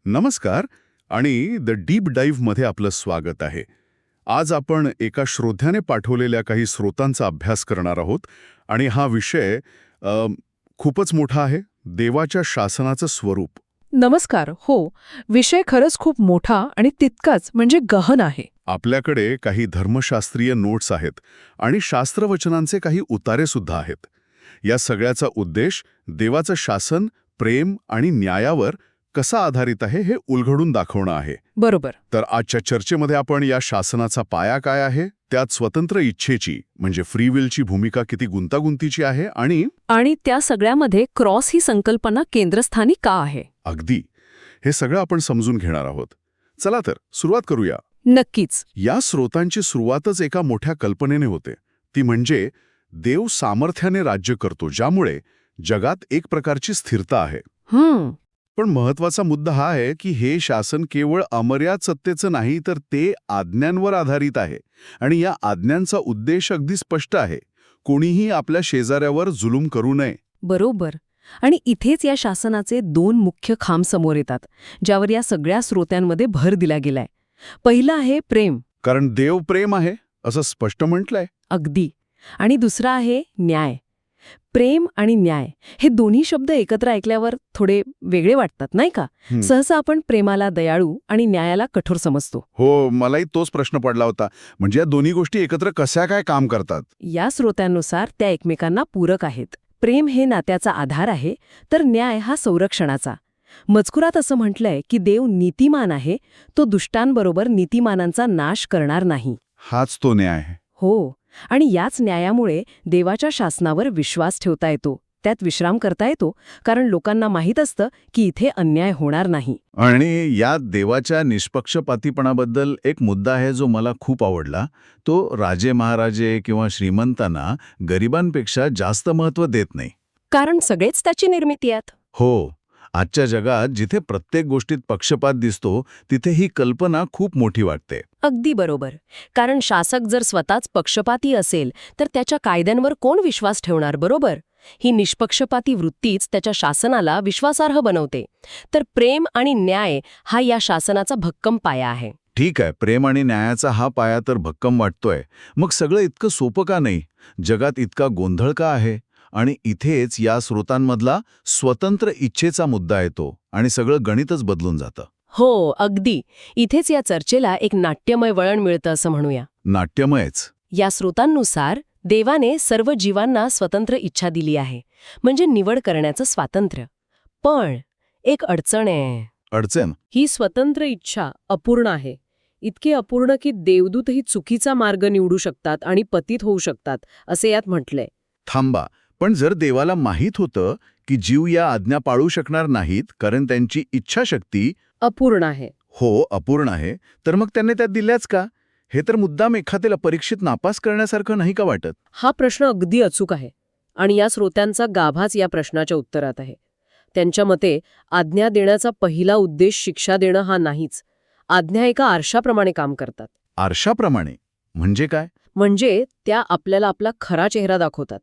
नमस्कार आणि the deep डाईव्हमध्ये आपलं स्वागत आहे. आज आपण एका श्रोत्याने पाठवलेल्या काही स्रोतांचा अभ्यास करणार आहोत आणि हा विषय खूपच मोठा आहे, देवाच्या शासनाचं स्वरूप. नमस्कार. हो, विषय खरंच खूप मोठा आणि तितकाच म्हणजे गहन आहे. आपल्याकडे काही धर्मशास्त्रीय नोट्स आहेत आणि शास्त्रवचनांचे काही उतारे सुद्धा आहेत. या सगळ्याचा उद्देश देवाचं शासन, प्रेम आणि न्यायावर कसा आधारित आहे हे उलगडून दाखवणं आहे. बरोबर. तर आजच्या चर्चेमध्ये आपण या शासनाचा पाया काय आहे, त्यात स्वतंत्र इच्छेची म्हणजे फ्री विलची भूमिका किती गुंतागुंतीची आहे आणि त्या सगळ्यामध्ये क्रॉस ही संकल्पना केंद्रस्थानी का आहे. अगदी हे सगळं आपण समजून घेणार आहोत. चला तर सुरुवात करूया. नक्कीच. या स्रोतांची सुरुवातच एका मोठ्या कल्पनेने होते, ती म्हणजे देव सामर्थ्याने राज्य करतो, ज्यामुळे जगात एक प्रकारची स्थिरता आहे. पण महत्वाचा मुद्दा हा आहे की हे शासन केवळ अमर्याद सत्तेचं नाही, तर ते आज्ञांवर आधारित आहे. आणि या आज्ञांचा उद्देश अगदी स्पष्ट आहे, कोणीही आपल्या शेजाऱ्यावर जुलूम करू नये. बरोबर. आणि इथेच या शासनाचे दोन मुख्य खांब समोर येतात, ज्यावर या सगळ्या स्रोतांमध्ये भर दिला गेलाय. पहिलं आहे प्रेम. कारण देव प्रेम आहे असं स्पष्ट म्हटलंय. अगदी. आणि दुसरा आहे न्याय. प्रेम आणि न्याय हे दोन्ही शब्द एकत्र ऐकल्यावर थोडे वेगळे वाटतात, नाही का? सहसा आपण प्रेमाला दयाळू आणि न्यायाला कठोर समजतो. हो, मलाही तोच प्रश्न पडला होता. म्हणजे या दोन्ही गोष्टी एकत्र कशा काय काम करतात? या स्रोतांनुसार त्या एकमेकांना पूरक आहेत. प्रेम हे नात्याचा आधार आहे, तर न्याय हा संरक्षणाचा. मजकुरात असं म्हटलंय की देव नीतिमान आहे, तो दुष्टांबरोबर नीतिमानांचा नाश करणार नाही. हाच तो न्याय आहे. हो. आणि याच न्यायामुळे देवाच्या शासनावर विश्वास ठेवता येतो, त्यात विश्राम करता येतो, कारण लोकांना माहीत असतं की इथे अन्याय होणार नाही. आणि या देवाच्या निष्पक्षपातीपणाबद्दल एक मुद्दा आहे जो मला खूप आवडला. तो राजे महाराजे किंवा श्रीमंतांना गरिबांपेक्षा जास्त महत्त्व देत नाही. कारण सगळेच त्याची निर्मिती आहेत. हो, आजच्या जगात जिथे प्रत्येक गोष्टीत पक्षपात दिसतो, तिथे ही कल्पना खूप मोठी वाटते. अगदी बरोबर. कारण शासक जर स्वतःच पक्षपाती असेल तर त्याच्या कायद्यांवर कोण विश्वास ठेवणार, बरोबर? ही निष्पक्षपाती वृत्तीच त्याच्या शासनाला विश्वासार्ह बनवते. तर प्रेम आणि न्याय हा या शासनाचा भक्कम पाया आहे. ठीक आहे, प्रेम आणि न्यायाचा हा पाया तर भक्कम वाटतोय. मग सगळं इतकं सोपं का नाही? जगात इतका गोंधळ का आहे? आणि इथेच या स्रोतांमधला स्वतंत्र इच्छेचा मुद्दा येतो आणि सगळं गणितच बदलून जातं. हो, अगदी. इथेच या चर्चेला एक नाट्यमय वळण मिळतं असं म्हणूया. नाट्यमयच. या स्रोतांनुसार देवाने सर्व जीवांना स्वतंत्र इच्छा दिली आहे, म्हणजे निवड करण्याचं स्वातंत्र्य. पण एक अडचण आहे. अडचण? ही स्वतंत्र इच्छा अपूर्ण आहे. इतकी अपूर्ण की देवदूतही चुकीचा मार्ग निवडू शकतात आणि पतित होऊ शकतात, असे यात म्हटलंय. थांबा, पण जर देवाला माहीत होतं की जीव या आज्ञा पाळू शकणार नाहीत कारण त्यांची इच्छाशक्ती अपूर्ण आहे. अपूर्ण आहे, तर मग त्यांनी त्यात दिल्याच का? हे तर मुद्दाम एखाद्याला परीक्षेत नापास करण्यासारखं नाही का वाटत? हा प्रश्न अगदी अचूक आहे आणि या स्रोत्यांचा गाभाच या प्रश्नाच्या उत्तरात आहे. त्यांच्या मते आज्ञा देण्याचा पहिला उद्देश शिक्षा देणं हा नाहीच. आज्ञा एका आरशाप्रमाणे काम करतात. आरशाप्रमाणे म्हणजे काय? म्हणजे त्या आपल्याला आपला खरा चेहरा दाखवतात.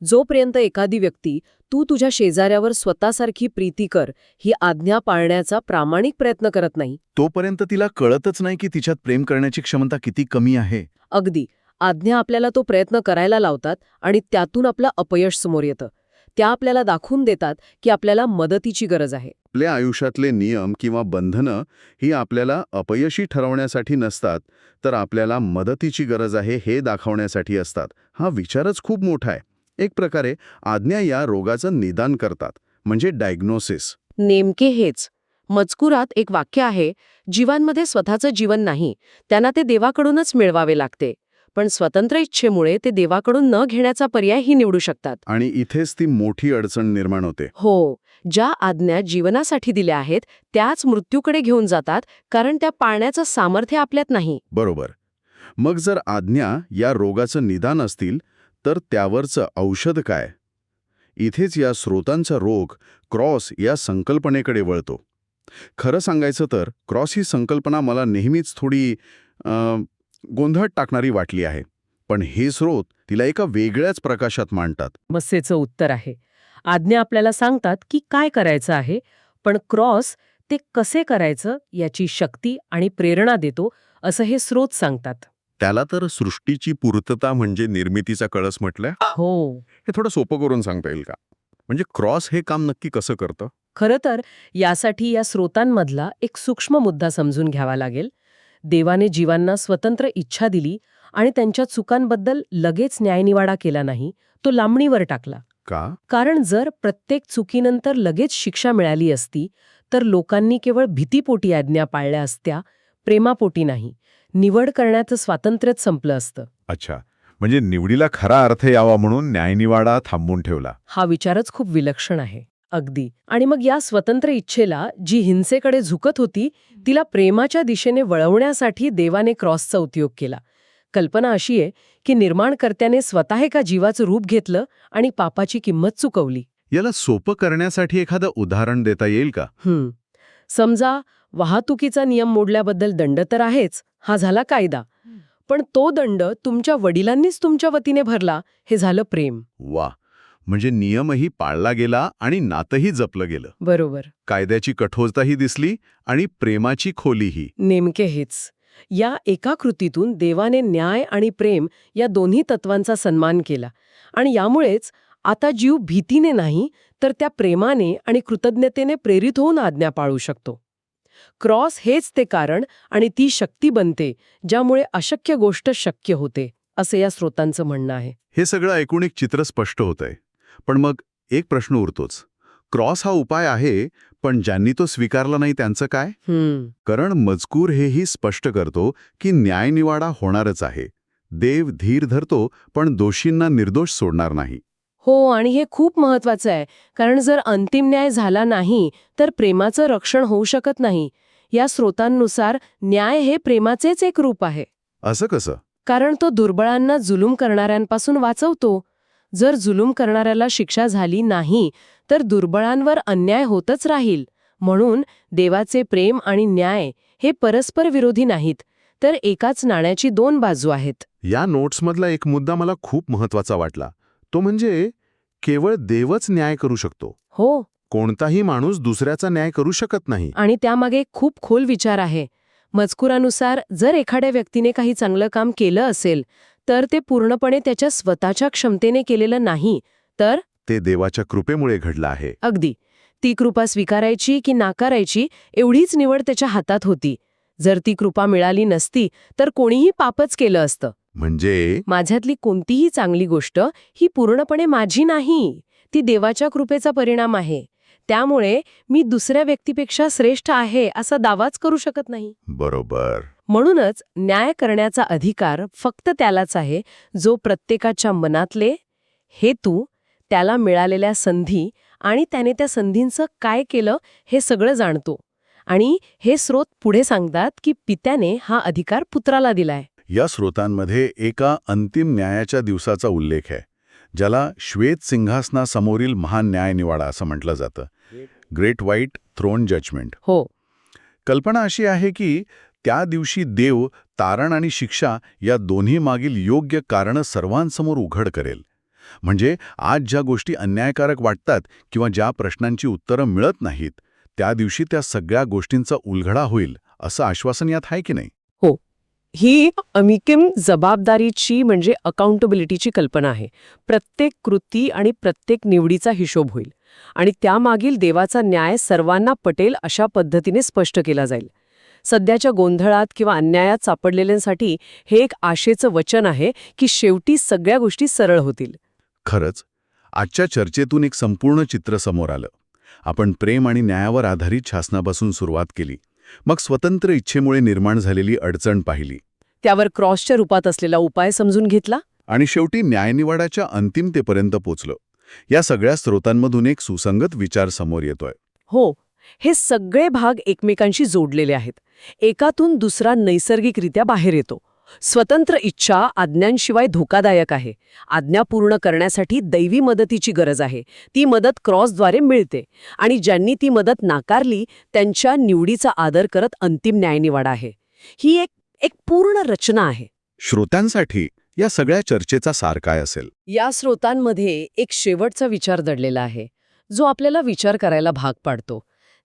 जोपर्यंत एखादी व्यक्ती तू तुझ्या शेजाऱ्यावर स्वतःसारखी प्रीती कर ही आज्ञा पाळण्याचा प्रामाणिक प्रयत्न करत नाही, तोपर्यंत तिला कळतच नाही की तिच्यात प्रेम करण्याची क्षमता किती कमी आहे. अगदी. आज्ञा आपल्याला तो प्रयत्न करायला लावतात आणि त्यातून आपलं अपयश समोर येतं. त्या आपल्याला दाखवून देतात की आपल्याला मदतीची गरज आहे. आपल्या आयुष्यातले नियम किंवा बंधनं ही आपल्याला अपयशी ठरवण्यासाठी नसतात, तर आपल्याला मदतीची गरज आहे हे दाखवण्यासाठी असतात. हा विचारच खूप मोठा आहे. एक प्रकारे आज्ञा या रोगाचं निदान करतात, म्हणजे डायग्नोसिस. नेमके हेच. मजकुरात एक वाक्य आहे, जीवांमध्ये स्वतःचं जीवन नाही, त्यांना ते देवाकडूनच मिळवावे लागते. पण स्वतंत्र इच्छेमुळे ते देवाकडून न घेण्याचा पर्यायही निवडू शकतात. आणि इथेच ती मोठी अडचण निर्माण होते. हो, ज्या आज्ञा जीवनासाठी दिल्या आहेत त्याच मृत्यूकडे घेऊन जातात, कारण त्या पाळण्याचं सामर्थ्य आपल्यात नाही. बरोबर. मग जर आज्ञा या रोगाचं निदान असतील, तर त्यावरचं औषध काय? इथेच या स्रोतांचा रोग क्रॉस या संकल्पनेकडे वळतो. खरं सांगायचं तर क्रॉस ही संकल्पना मला नेहमीच थोडी गोंधळ टाकणारी वाटली आहे. पण हे स्रोत तिला एका वेगळ्याच प्रकाशात मांडतात. समस्येचं उत्तर आहे. आज्ञा आपल्याला सांगतात की काय करायचं आहे, पण क्रॉस ते कसे करायचं याची शक्ती आणि प्रेरणा देतो असं हे स्रोत सांगतात. त्याला तर सृष्टीची पूर्तता म्हणजे निर्मितीचा कळस म्हटलंय. हो, हे थोडं सोपं करून सांगता येईल का? म्हणजे क्रॉस हे काम नक्की कसं करतं? खरं तर यासाठी या स्रोतांमधला एक सूक्ष्म मुद्दा समजून घ्यावा लागेल. देवाने जीवांना स्वतंत्र इच्छा दिली आणि त्यांच्या चुकांबद्दल लगेच न्यायनिवाडा केला नाही, तो लांबणीवर टाकला. का? कारण जर प्रत्येक चुकीनंतर लगेच शिक्षा मिळाली असती तर लोकांनी केवळ भीतीपोटी आज्ञा पाळल्या असत्या, प्रेमापोटी नाही. निवड करण्याचं स्वातंत्र्यच संपलं असतं. अच्छा, म्हणजे निवडीला खरा अर्थ यावा म्हणून न्यायनिवाडा थांबवून ठेवला. हा विचारच खूप विलक्षण आहे. अगदी. आणि मग या स्वतंत्र इच्छेला जी हिंसेकडे झुकत होती तिला प्रेमाच्या दिशेने वळवण्यासाठी देवाने क्रॉसचा उपयोग केला. कल्पना अशी आहे की निर्माणकर्त्याने स्वतः एका जीवाचं रूप घेतलं आणि पापाची किंमत चुकवली. याला सोपं करण्यासाठी एखादं उदाहरण देता येईल का? समजा वाहतुकीचा नियम मोडल्याबद्दल दंड तर आहेच, हा झाला कायदा. पण तो दंड तुमच्या वडिलांनीच तुमच्या वतीने भरला, हे झालं प्रेम. वा, म्हणजे नियमही पाळला गेला आणि नातंही जपलं गेलं. बरोबर. कायद्याची कठोरताही दिसली आणि प्रेमाची खोलीही. नेमके हेच. या एका कृतीतून देवाने न्याय आणि प्रेम या दोन्ही तत्वांचा सन्मान केला आणि यामुळेच आता जीव भीतीने नाही तर त्या प्रेमाने आणि कृतज्ञतेने प्रेरित होऊन आज्ञा पाळू शकतो. क्रॉस हेच ते कारण आणि ती शक्ती बनते ज्यामुळे अशक्य गोष्ट शक्य होते, असे या स्रोतांचं म्हणणं आहे. हे सगळं ऐकून एक चित्र स्पष्ट होतंय. पण मग एक प्रश्न उरतोच. क्रॉस हा उपाय आहे, पण ज्यांनी तो स्वीकारला नाही त्यांचं काय? कारण मजकूर हेही स्पष्ट करतो की न्यायनिवाडा होणारच आहे. देव धीर धरतो पण दोषींना निर्दोष सोडणार नाही. हो, आणि हे खूप महत्वाचं आहे, कारण जर अंतिम न्याय झाला नाही तर प्रेमाचं रक्षण होऊ शकत नाही. या स्रोतांनुसार न्याय हे प्रेमाचेच एक रूप आहे. असं कसं? कारण तो दुर्बळांना जुलूम करणाऱ्यांपासून वाचवतो. जर जुलूम करणाऱ्याला शिक्षा झाली नाही तर दुर्बळांवर अन्याय होतच राहील. म्हणून देवाचे प्रेम आणि न्याय हे परस्पर विरोधी नाहीत, तर एकाच नाण्याची दोन बाजू आहेत. या नोट्समधला एक मुद्दा मला खूप महत्वाचा वाटला. तो म्हणजे केवळ देवच न्याय करू शकतो. हो, कोणताही माणूस दुसऱ्याचा न्याय करू शकत नाही. आणि त्यामागे खूप खोल विचार आहे. मजकुरानुसार जर एखाद्या व्यक्तीने काही चांगलं काम केलं असेल तर ते पूर्णपणे त्याच्या स्वतःच्या क्षमतेने केलेलं नाही, तर ते देवाच्या कृपेमुळे घडलं आहे. अगदी ती कृपा स्वीकारायची की नाकारायची एवढीच निवड त्याच्या हातात होती. जर ती कृपा मिळाली नसती तर कोणीही पापच केलं असतं. म्हणजे माझ्यातली कोणतीही चांगली गोष्ट ही पूर्णपणे माझी नाही, ती देवाच्या कृपेचा परिणाम आहे. त्यामुळे मी दुसऱ्या व्यक्तीपेक्षा श्रेष्ठ आहे असा दावाच करू शकत नाही. बरोबर. म्हणूनच न्याय करण्याचा अधिकार फक्त त्यालाच आहे जो प्रत्येकाच्या मनातले हेतू, त्याला मिळालेल्या संधी आणि त्याने त्या संधींचं काय केलं हे सगळं जाणतो. आणि हे स्रोत पुढे सांगतात की पित्याने हा अधिकार पुत्राला दिलाय. या स्रोतांमध्ये एका अंतिम न्यायाच्या दिवसाचा उल्लेख आहे, ज्याला श्वेत सिंहासनासमोरील महान न्यायनिवाडा असं म्हटलं जातं. Great white throne judgement. हो, कल्पना अशी आहे की त्या दिवशी देव तारण आणि शिक्षा या दोन्ही मागील योग्य कारणं सर्वांसमोर उघड करेल. म्हणजे आज ज्या गोष्टी अन्यायकारक वाटतात किंवा ज्या प्रश्नांची उत्तरं मिळत नाहीत, त्या दिवशी त्या सगळ्या गोष्टींचा उलगडा होईल असं आश्वासन यात आहे की नाही? हो. ही अमिकिम जबाबदारीची म्हणजे अकाउंटेबिलिटीची कल्पना आहे. प्रत्येक कृती आणि प्रत्येक निवडीचा हिशोब होईल आणि त्यामागील देवाचा न्याय सर्वांना पटेल अशा पद्धतीने स्पष्ट केला जाईल. सध्याच्या गोंधळात किंवा अन्यायात सापडलेल्यांसाठी हे एक आशेचं वचन आहे की शेवटी सगळ्या गोष्टी सरळ होतील. खरंच, आजच्या चर्चेतून एक संपूर्ण चित्र समोर आलं. आपण प्रेम आणि न्यायावर आधारित शासनापासून सुरुवात केली, मग स्वतंत्र इच्छेमुळे निर्माण झालेली अडचण पाहिली, त्यावर क्रॉसच्या रूपात असलेला उपाय समजून घेतला आणि शेवटी न्यायनिवाडाच्या अंतिमतेपर्यंत पोचलो. या सगळ्या स्रोतांमधून एक सुसंगत विचार समोर येतोय. हो, हे सगळे भाग एकमेकांशी जोडलेले आहेत. एकातून दुसरा नैसर्गिकरित्या बाहेर येतो. स्वतंत्र इच्छा आज्ञांशिवाय धोकादायक आहे. आज्ञा पूर्ण करण्यासाठी दैवी मदतीची गरज आहे. ती मदत क्रॉसद्वारे मिळते आणि ज्यांनी ती मदत नाकारली त्यांच्या निवडीचा आदर करत अंतिम न्यायनिवाडा आहे. ही एक पूर्ण रचना आहे. श्रोत्यांसाठी या सगळ्या चर्चेचा सार काय असेल? या स्रोतांमध्ये एक शेवटचा विचार दडलेला आहे जो आपल्याला विचार करायला भाग पाडतो.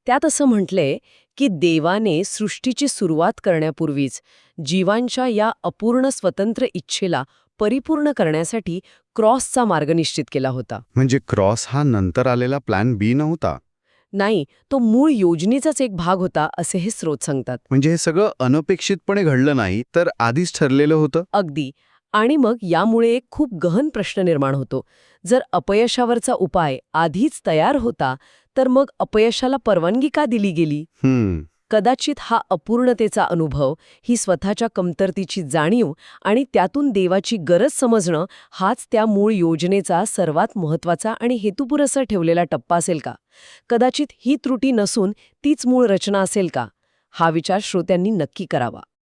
त्यात असं म्हटलंय की देवाने सृष्टीची सुरुवात करण्यापूर्वीच जीवांच्या या अपूर्ण स्वतंत्र इच्छेला परिपूर्ण करण्यासाठी क्रॉसचा मार्ग निश्चित केला होता. म्हणजे क्रॉस हा नंतर आलेला प्लॅन बी नव्हता. नाही, तो मूळ योजनेचाच एक भाग होता असे हे स्रोत सांगतात. म्हणजे हे सगळं अनपेक्षितपणे घडलं नाही, तर आधीच ठरलेलं होतं. अगदी. आणि मग यामुळे एक खूप गहन प्रश्न निर्माण होतो. जर अपयशावरचा उपाय आधीच तयार होता, तर मग अपयशाला परवानगी का दिली गेली? कदाचित हा अपूर्णतेचा अनुभव, ही स्वतःच्या कमतरतेची जाणीव आणि त्यातून देवाची गरज समजणं हाच त्या मूळ योजनेचा सर्वात महत्त्वाचा आणि हेतुपुरस्सर ठेवलेला टप्पा असेल का? कदाचित ही त्रुटी नसून तीच मूळ रचना असेल का? हा विचार श्रोत्यांनी नक्की करावा.